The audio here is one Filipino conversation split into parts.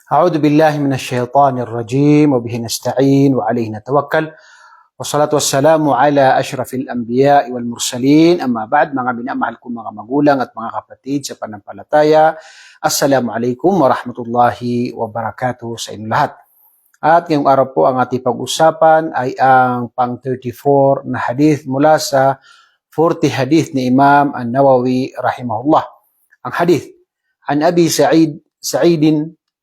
أعوذ بالله من الشيطان الرجيم وبه نستعين وعليه نتوكل والصلاة والسلام على أشرف الأنبياء والمرسلين أما بعد mga minamahal kong mga magulang at mga kapatid sa pananampalataya. Assalamu alaikum warahmatullahi wabarakatuh sa inyo lahat. At ngayong araw po ang ating pag-usapan ay ang pang-34 na hadith mula sa 40 hadith ni Imam An-Nawawi rahimahullah. Ang hadith, an Abi Sa'id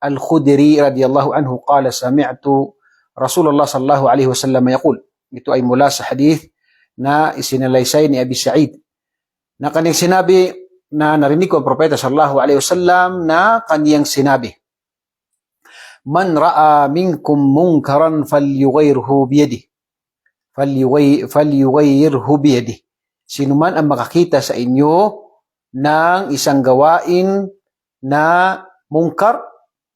Al-Khudri radiyallahu anhu qala sami'tu Rasulullah sallallahu alaihi wasallam yaqul. Ito ay mula sa hadith na isinalaysay ni Abi Sa'id na kaniyang sinabi na narinig ko ang propeta sallallahu alaihi wasallam na kaniyang sinabi, man ra'a minkum munkaran falyughayyirhu biyadihi falyughayyirhu biyadihi. Sino man ang makakita sa inyo ng isang gawain na mungkar,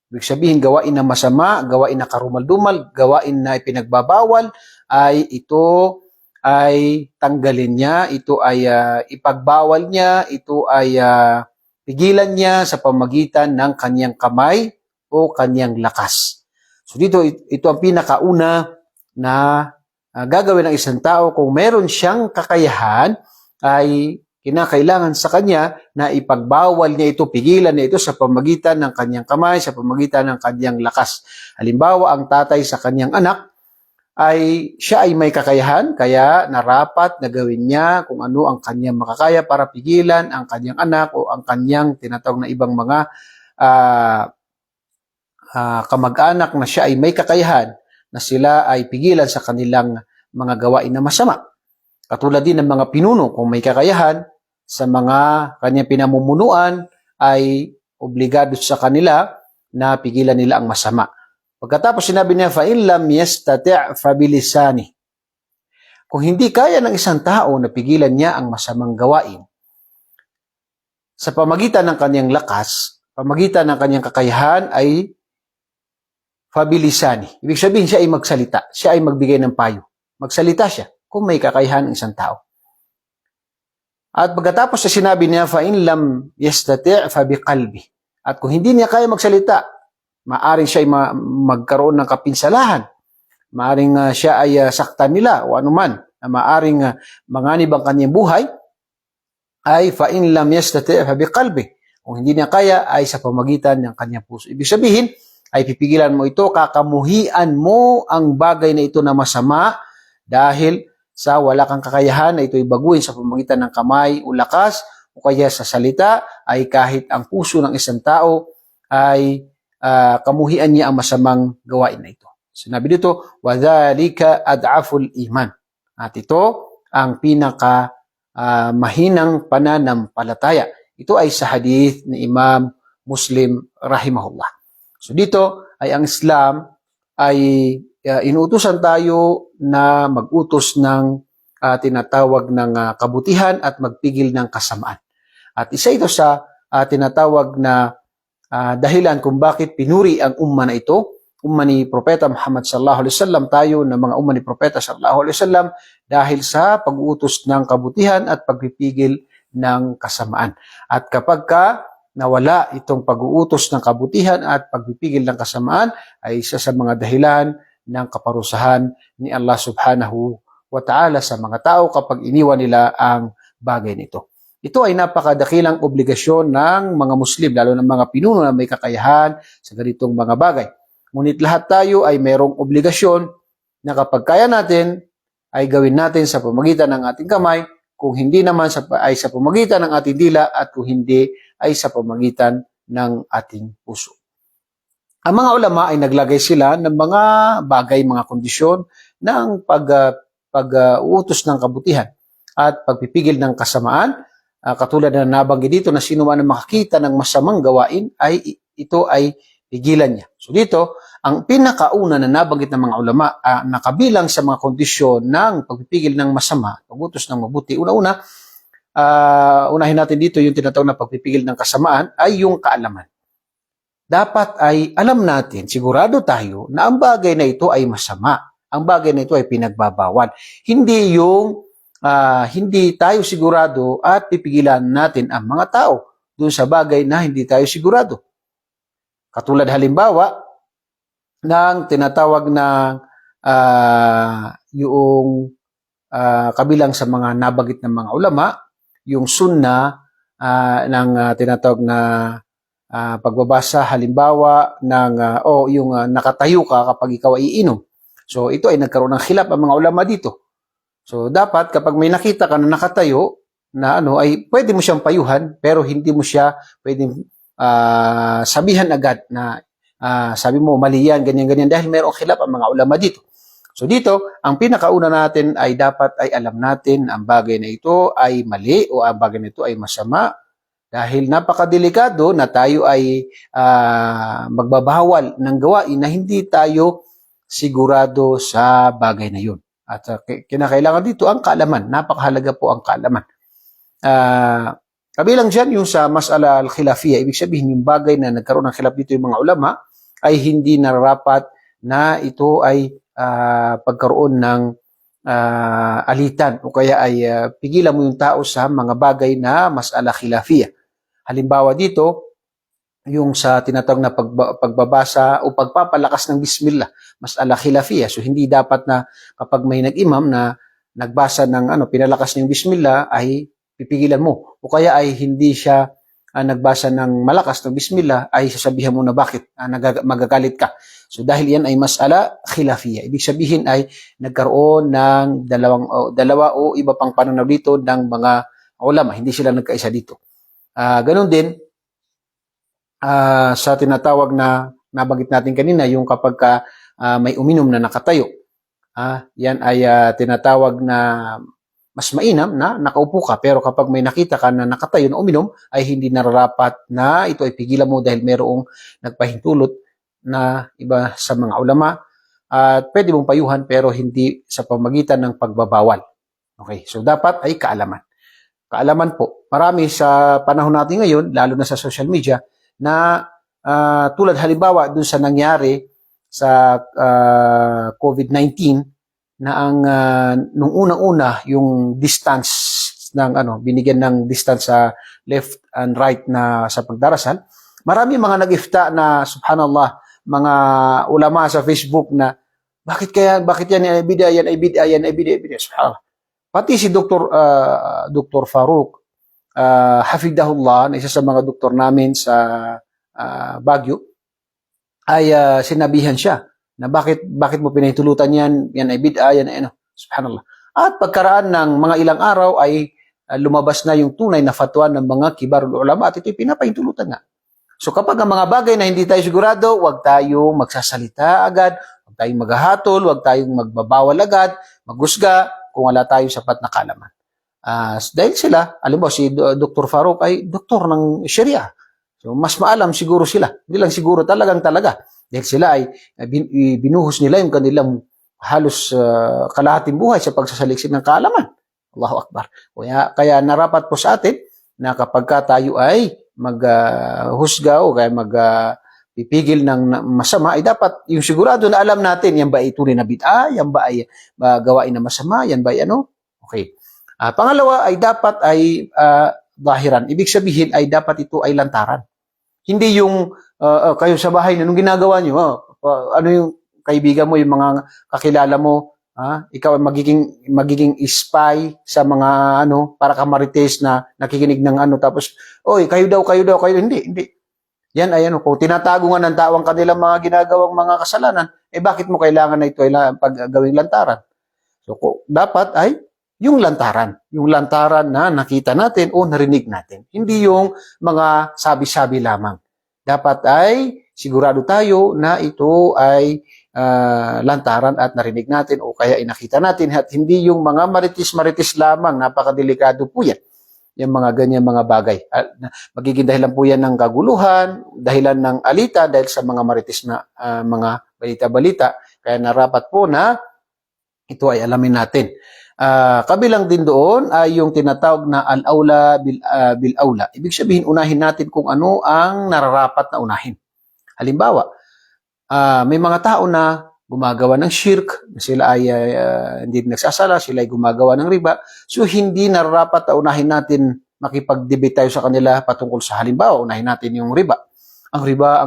ibig sabihin gawain na masama, gawain na karumal-dumal, gawain na ipinagbabawal, ay ito ay tanggalin niya, ito ay ipagbawal niya, ito ay pigilan niya sa pamagitan ng kanyang kamay o kanyang lakas. So dito, ito ang pinakauna na gagawin ng isang tao kung meron siyang kakayahan, ay kinakailangan sa kanya na ipagbawal niya ito, pigilan niya ito sa pamagitan ng kanyang kamay, sa pamagitan ng kanyang lakas. Halimbawa, ang tatay sa kanyang anak, ay siya ay may kakayahan, kaya narapat na gawin niya kung ano ang kanyang makakaya para pigilan ang kanyang anak o ang kanyang tinatawag na ibang mga kamag-anak na siya ay may kakayahan na sila ay pigilan sa kanilang mga gawain na masama. Katulad din ng mga pinuno, kung may kakayahan sa mga kanyang pinamumunuan, ay obligado sa kanila na pigilan nila ang masama. Pagkatapos sinabi niya, فَإِنْ لَمْ يَسْتَطِعْ فَبِلِسَانِهِ. Kung hindi kaya ng isang tao na pigilan niya ang masamang gawain, sa pamagitan ng kanyang lakas, pamagitan ng kanyang kakayahan, ay فَبِلِسَانِهِ. Ibig sabihin, siya ay magsalita, siya ay magbigay ng payo. Magsalita siya kung may kakayahan ng isang tao. At pagkatapos sa sinabi niya, فَإِنْ لَمْ يَسْتَطِعْ فَبِقَلْبِهِ. At kung hindi niya kaya magsalita, maaring siya ay magkaroon ng kapinsalahan. Maaring siya ay saktan nila o anuman na maaring manganib ang kanyang buhay, ay فَإِنْ لَمْ يَسْتَطِعْ فَبِقَلْبِهِ. Kung hindi niya kaya, ay sa pamagitan ng kanyang puso. Ibig sabihin, ay pipigilan mo ito, kakamuhian mo ang bagay na ito na masama, dahil sa wala kang kakayahan na ito'y baguhin sa pamamagitan ng kamay o lakas o kaya sa salita, ay kahit ang puso ng isang tao ay kamuhian niya ang masamang gawain na ito. Sinabi dito, وَذَلِكَ أَضْعَفُ الْإِيمَانِ. At ito ang pinaka mahinang pananampalataya. Ito ay sa hadith ni Imam Muslim rahimahullah. So dito ay ang Islam ay inuutusan tayo na mag-utos ng tinatawag ng kabutihan at magpigil ng kasamaan. At isa ito sa tinatawag na dahilan kung bakit pinuri ang umma na ito, umma ni Propeta Muhammad sallallahu alaihi wasallam, tayo na mga umma ni Propeta sallallahu alaihi wasallam, dahil sa pag-uutos ng kabutihan at pagpipigil ng kasamaan. At kapag nawala itong pag-uutos ng kabutihan at pagpipigil ng kasamaan, ay isa sa mga dahilan ng kaparusahan ni Allah subhanahu wa ta'ala sa mga tao kapag iniwan nila ang bagay nito. Ito ay napakadakilang obligasyon ng mga Muslim, lalo ng mga pinuno na may kakayahan sa ganitong mga bagay. Ngunit lahat tayo ay mayroong obligasyon na kapag kaya natin, ay gawin natin sa pamagitan ng ating kamay, kung hindi naman ay sa pamagitan ng ating dila, at kung hindi ay sa pamagitan ng ating puso. Ang mga ulama ay naglagay sila ng mga bagay, mga kondisyon ng pag-uutos ng kabutihan at pagpipigil ng kasamaan. Katulad na nabanggit dito na sino man ang makakita ng masamang gawain, ay ito ay pigilan niya. So dito, ang pinakauna na nabanggit ng mga ulama na kabilang sa mga kondisyon ng pagpipigil ng masama, pag-utos ng mabuti, una-una, unahin natin dito yung tinatawag na pagpipigil ng kasamaan, ay yung kaalaman. Dapat ay alam natin, sigurado tayo na ang bagay na ito ay masama. Ang bagay na ito ay pinagbabawal. Hindi yung hindi tayo sigurado at pipigilan natin ang mga tao doon sa bagay na hindi tayo sigurado. Katulad halimbawa ng tinatawag na yung kabilang sa mga nabanggit ng mga ulama, yung sunna ng tinatawag na pagbabasa halimbawa ng o yung nakatayo ka kapag ikaw ay iinom. So ito ay nagkaroon ng khilaf ang mga ulama dito. So dapat kapag may nakita ka na nakatayo na ay pwede mo siyang payuhan pero hindi mo siya pwedeng sabihan agad na sabi mo mali yan, ganyan-ganyan dahil mayroong khilaf ang mga ulama dito. So dito, ang pinakauna natin ay dapat ay alam natin ang bagay na ito ay mali o ang bagay na ito ay masama dahil napakadelikado na tayo ay magbabawal ng gawain na hindi tayo sigurado sa bagay na yun. At kinakailangan dito ang kaalaman. Napakahalaga po ang kaalaman. Kabilang dyan yung sa mas'ala al-khilafiyya. Ibig sabihin yung bagay na nagkaroon ng khilaf dito yung mga ulama ay hindi nararapat na ito ay pagkaroon ng alitan o kaya ay pigilan mo yung tao sa mga bagay na mas'ala khilafiyya. Halimbawa dito, yung sa tinatawag na pagbabasa o pagpapalakas ng bismillah, mas'ala khilafiyya. So hindi dapat na kapag may nag-imam na nagbasa ng pinalakas ng bismillah ay pipigilan mo. O kaya ay hindi siya nagbasa ng malakas ng bismillah ay sasabihan mo na bakit magagalit ka. So dahil yan ay mas'ala khilafiyya. Ibig sabihin ay nagkaroon ng dalawa o iba pang pananaw dito ng mga ulama. Hindi sila nagkaisa dito. Ganon din sa tinatawag na nabanggit natin kanina, yung kapag may uminom na nakatayo. Yan ay tinatawag na mas mainam na nakaupo ka. Pero kapag may nakita ka na nakatayo na uminom, ay hindi nararapat na ito ay pigilan mo dahil mayroong nagpahintulot na iba sa mga ulama. At pwede mong payuhan pero hindi sa pamagitan ng pagbabawal. Okay, so dapat ay kaalaman. Kaalaman po. Marami sa panahon natin ngayon, lalo na sa social media, na tulad halimbawa dun sa nangyari sa COVID-19 na ang nung unang-una yung distance ng binigyan ng distance sa left and right na sa pagdarasal. Marami mga nag-ifta na subhanallah, mga ulama sa Facebook na bakit yan ay bid'a, yan ay bid'a, yan ay bid'a, subhanallah. Pati si Dr. Farouk hafidahullah, na isa sa mga doktor namin sa Baguio, ay sinabihan siya na bakit mo pinahintulutan yan ay bid'a, yan ay subhanallah. At pagkaraan ng mga ilang araw ay lumabas na yung tunay na fatwa ng mga kibarul ulama at ito'y pinapahintulutan nga. So kapag ang mga bagay na hindi tayo sigurado, huwag tayong magsasalita agad, huwag tayong maghahatol, huwag tayong magbabawal agad, maghusga kung wala tayong sapat na kaalaman. Dahil sila, alam mo, si Dr. Farouk ay doktor ng Sharia. So mas maalam siguro sila. Hindi lang siguro talaga. Dahil sila ay binuhos nila yung kanilang halos kalahating buhay sa pagsasaliksik ng kaalaman. Allahu Akbar. Kaya narapat po sa atin na kapag tayo ay maghusga o kaya pipigil ng masama, ay dapat yung sigurado na alam natin, yan ba ay tunay na bid'a, yan ba ay gawain na masama, yan ba ay Okay. Pangalawa ay dapat ay zahiran. Ibig sabihin ay dapat ito ay lantaran. Hindi yung kayo sa bahay na nung ginagawa nyo, ano yung kaibigan mo, yung mga kakilala mo, ikaw ay magiging spy sa mga para ka marites na nakikinig ng tapos, oy, kayo daw, hindi. Yan ay kung tinatago nga ng tao ang kanilang mga ginagawang mga kasalanan, bakit mo kailangan na ito ay gawing lantaran? So, dapat ay yung lantaran na nakita natin o narinig natin. Hindi yung mga sabi-sabi lamang. Dapat ay sigurado tayo na ito ay lantaran at narinig natin o kaya nakita natin at hindi yung mga maritis-maritis lamang. Napakadelikado po yan. Yung mga ganyan mga bagay. Magiging dahilan po yan ng kaguluhan, dahilan ng alita dahil sa mga maritis na mga balita-balita. Kaya narapat po na ito ay alamin natin. Kabilang din doon ay yung tinatawag na al-aula bil-aula. Ibig sabihin, unahin natin kung ano ang nararapat na unahin. Halimbawa, may mga tao na gumagawa ng shirk, sila ay hindi nagsasala, sila ay gumagawa ng riba. So, hindi nararapat na unahin natin makipag-debate tayo sa kanila patungkol sa halimbawa, unahin natin yung riba. ang riba,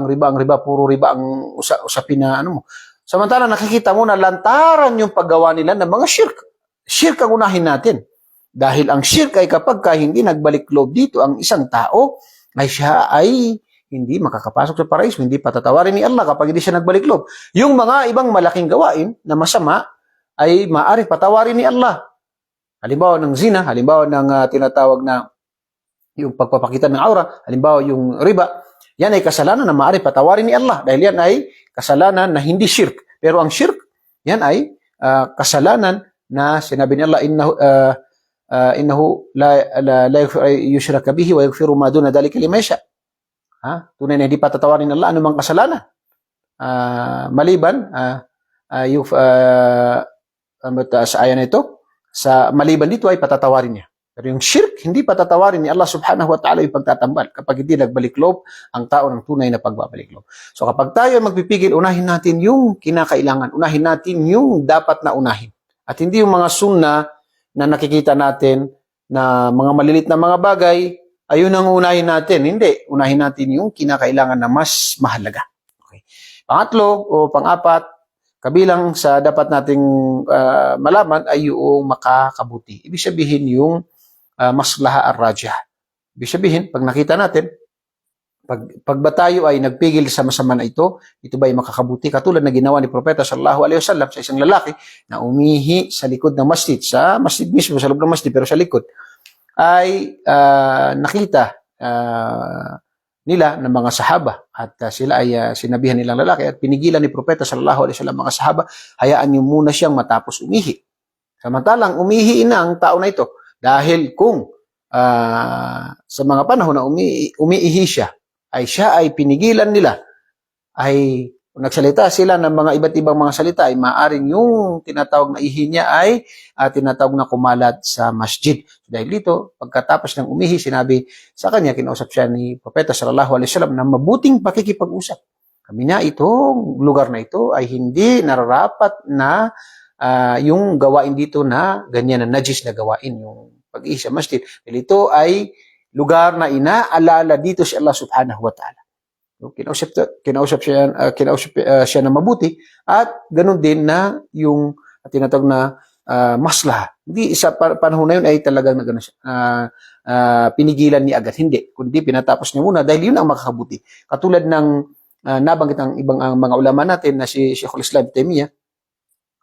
puro riba ang usapin na ano mo. Samantala nakikita mo na lantaran yung paggawa nila ng mga shirk. Shirk ang unahin natin. Dahil ang shirk ay kapag hindi nagbalik loob dito ang isang tao, ay siya ay hindi makakapasok sa paraiso, hindi patatawarin ni Allah kapag hindi siya nagbalik loob. Yung mga ibang malaking gawain na masama ay maaari patawarin ni Allah. Halimbawa ng zina, halimbawa ng tinatawag na yung pagpapakita ng aura, halimbawa yung riba, yan ay kasalanan na maaari patawarin ni Allah dahil yan ay kasalanan na hindi shirk. Pero ang shirk, yan ay kasalanan na sinabi ni Allah, innahu la yushraka bihi wa yaghfiru ma duna dhalika liman yasha. Tunay na hindi patatawarin ng Allah anumang kasalanan. Maliban sa aya na ito, sa maliban dito ay patatawarin niya. Pero yung shirk, hindi patatawarin ni Allah subhanahu wa ta'ala yung pagtatambal kapag hindi nagbalik loob ang tao ng tunay na pagbabalik loob. So kapag tayo magpipigil, unahin natin yung kinakailangan, unahin natin yung dapat na unahin. At hindi yung mga sunna na nakikita natin na mga malilit na mga bagay, ayun ang unahin natin. Hindi, unahin natin yung kinakailangan na mas mahalaga. Okay. Pangatlo o pang-apat, kabilang sa dapat nating malaman ay yung makakabuti. Ibig sabihin yung maslaha ar-rajih. Ibig sabihin, pag nakita natin, pag ba tayo ay nagpigil sa masama na ito ba ay makakabuti? Katulad na ginawa ni Propeta sallallahu alaihi wasallam sa isang lalaki na umihi sa likod ng masjid, sa masjid mismo, sa loob ng masjid, pero sa likod, ay nakita nila ng mga sahaba at sila ay sinabihan nilang lalaki at pinigilan ni Propeta sallallahu alaihi wasallam mga sahaba, hayaan niyo muna siyang matapos umihi. Samantalang umihi na ang tao na ito dahil kung sa mga panahon na umiihi siya ay pinigilan nila, ay nagsalita sila ng mga iba't ibang mga salita, ay maaaring yung tinatawag na ihi niya ay tinatawag na kumalat sa masjid. Dahil dito, pagkatapos ng umihi, sinabi sa kanya, kinausap siya ni Propeta sallallahu alaihi wasallam na mabuting pakikipag-usap. Kami na itong lugar na ito ay hindi nararapat na yung gawain dito na ganyan na najis na gawain, yung pag-ihi sa masjid. Dahil ito ay lugar na inaalala dito si Allah subhanahu wa ta'ala. Kinausap siya na mabuti at ganun din na yung tinatawag na maslaha. Hindi sa panahon na yun ay talagang pinigilan ni agad. Hindi. Kundi pinatapos niya muna dahil yun ang makakabuti. Katulad ng nabanggit ng ibang mga ulama natin na si Sheikhul Islam Taymiyah,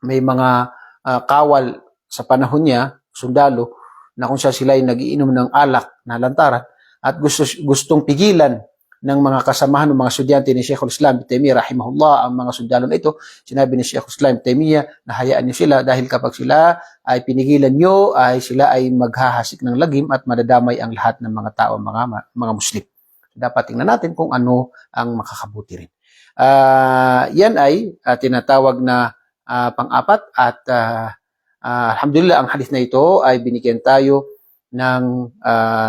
may mga kawal sa panahon niya, sundalo, na kung sila ay nagiinom ng alak na lantaran at gustong pigilan ng mga kasamahan ng mga estudyante ni Sheikhul Islam Taymiyah rahimahullah ang mga sundalo na ito, sinabi ni Sheikhul Islam Taymiyah na hayaan niyo sila dahil kapag sila ay pinigilan niyo ay sila ay maghahasik ng lagim at madadamay ang lahat ng mga tao, mga Muslim. Dapat tingnan natin kung ano ang makakabuti rin. Yan ay tinatawag na pang-apat at alhamdulillah ang hadith na ito ay binigyan tayo ng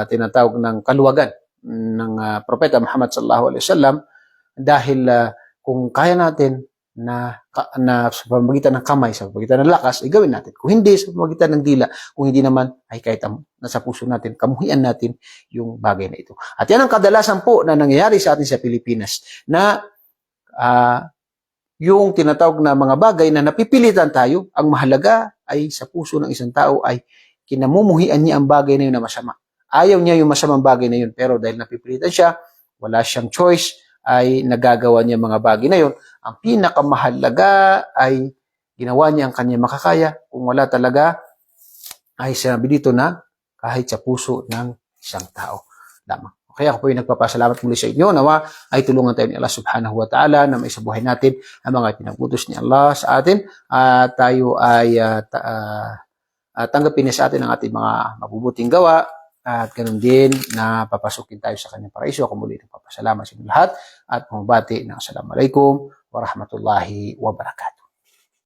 tinatawag ng kaluwagan ng Propeta Muhammad sallallahu alaihi wasallam dahil kung kaya natin na sa pamamagitan ng kamay, sa pamamagitan ng lakas, ay gawin natin. Kung hindi, sa pamamagitan ng dila, kung hindi naman, ay kahit nasa puso natin, kamuhian natin yung bagay na ito. At yan ang kadalasan po na nangyayari sa atin sa Pilipinas na yung tinatawag na mga bagay na napipilitan tayo, ang mahalaga ay sa puso ng isang tao ay kinamumuhian niya ang bagay na yun na masama. Ayaw niya yung masamang bagay na yun, pero dahil napipilitan siya, wala siyang choice, ay nagagawa niya mga bagay na yun. Ang pinakamahalaga ay ginawa niya ang kanya makakaya. Kung wala talaga, ay sinabi dito na kahit sa puso ng isang tao lamang. Kaya ako po yung nagpapasalamat muli sa inyo. Nawa ay tulungan tayo ni Allah subhanahu wa ta'ala na maisabuhay natin ang mga pinagbutos ni Allah sa atin. At tayo ay tanggapin niya sa atin ang ating mga mabubuting gawa. At ganun din na papasukin tayo sa kanyang paraiso. Ako muli nagpapasalamat sa inyo lahat at pumabati ng Assalamualaikum warahmatullahi wabarakatuh.